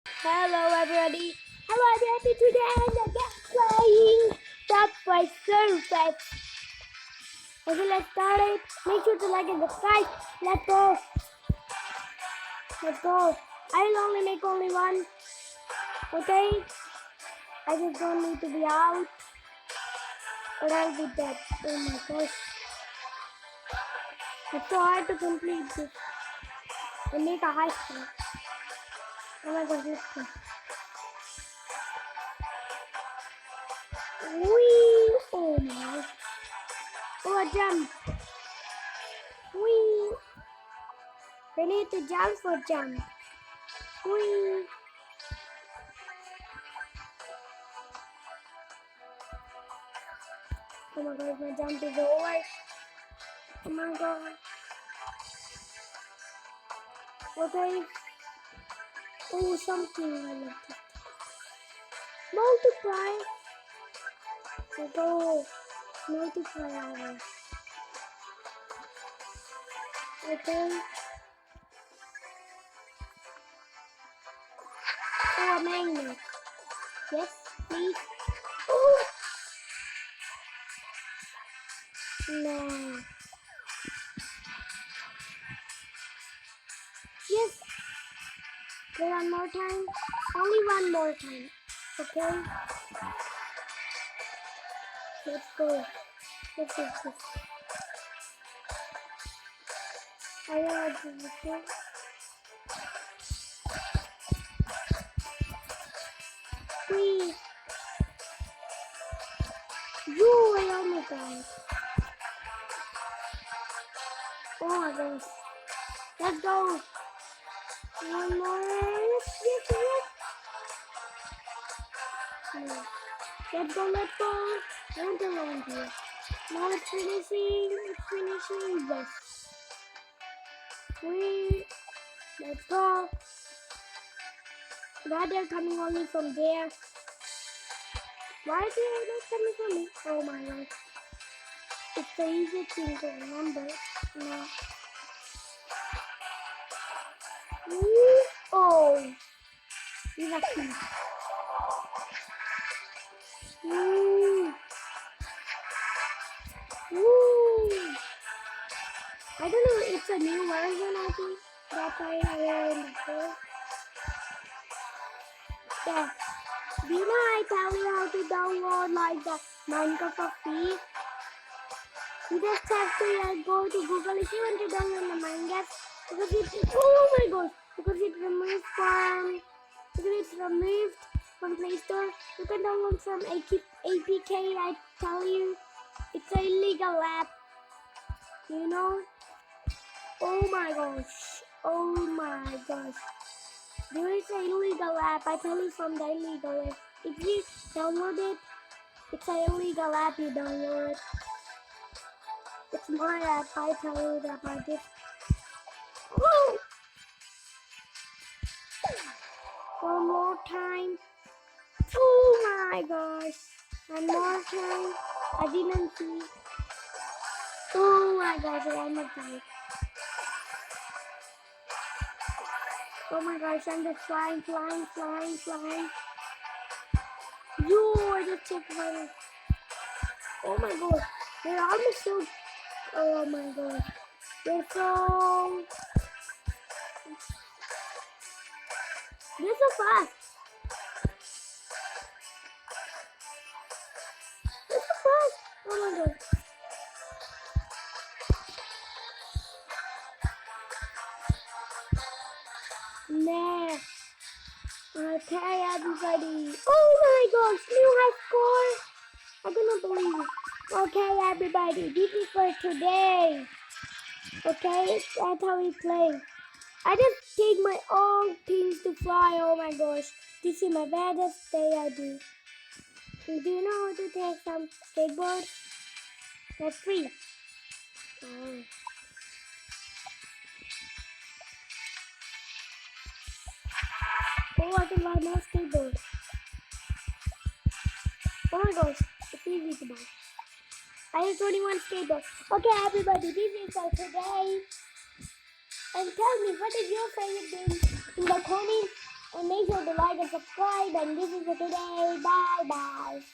Hello everybody. Hello everybody. Today I'm again playing Subway Surfers. Okay, let's start it. Make sure to like and subscribe. Let's go. Let's go. I'll only make only one. Okay? I just don't need to be out. Or I'll be dead. Oh my gosh. It's so hard to complete this. And make a high score. Oh my gosh, this one. Whee! Oh my. Oh, a jump. Whee! We need to jump for jump. Whee! Oh my god, my jump is over. Oh my god. Okay. Oh, something I love this. Multiply. Let's go. Multiply. Okay. Oh, a magnet. Yes, please. Oh! No. Yes. Okay, one more time. Only one more time. Okay. Let's go. Let's do this. I know do this. Okay. Please. You, I almost died. Oh my gosh. Let's go. One more. Yes, yes, yes. No. Let's go, let's go. Don't alone here. Now it's finishing. It's finishing. Yes. Let's go. Why they're coming only from there? Why are they not coming from me? Oh my god. It's the easy thing to remember. No. Woo. Oh. He's a key. Woo. Woo. I don't know, it's a new version, I think. That's why I wear in the store. Yeah. Do you know I tell you how to download like the Minecraft for free? You just have to go to Google if you want to download the Minecraft because oh my gosh, because it's removed from Play Store. You can download from APK. I tell you, it's an illegal app. You know? Oh my gosh. Oh my gosh. There is an illegal app. I tell you from the illegal app. If you download it, it's an illegal app. You download it. It's my app. I tell you about it. Woo! One more time. Oh my gosh. One more time. I didn't see. Oh my gosh. One more time. Oh my gosh. I'm just flying. Yo, I just checked my. Oh my gosh. They're almost so. Oh my gosh. They're so. They're so fast. They're so fast. Oh my god. Nah. Okay, everybody. Oh my gosh, new high score. I cannot believe it. Okay, everybody. This is for today. Okay, that's how we play. I just take my own things to fly. Oh my gosh. This is my baddest day I do. Do you know how to take some skateboards? That's free. Oh. Oh, I can buy more skateboards. Oh my gosh, it's easy to buy. I have 21 skateboards. Okay, everybody, this is for today. And tell me, what is your favorite game in the comments? And make sure to like and subscribe. And this is for today. Bye bye.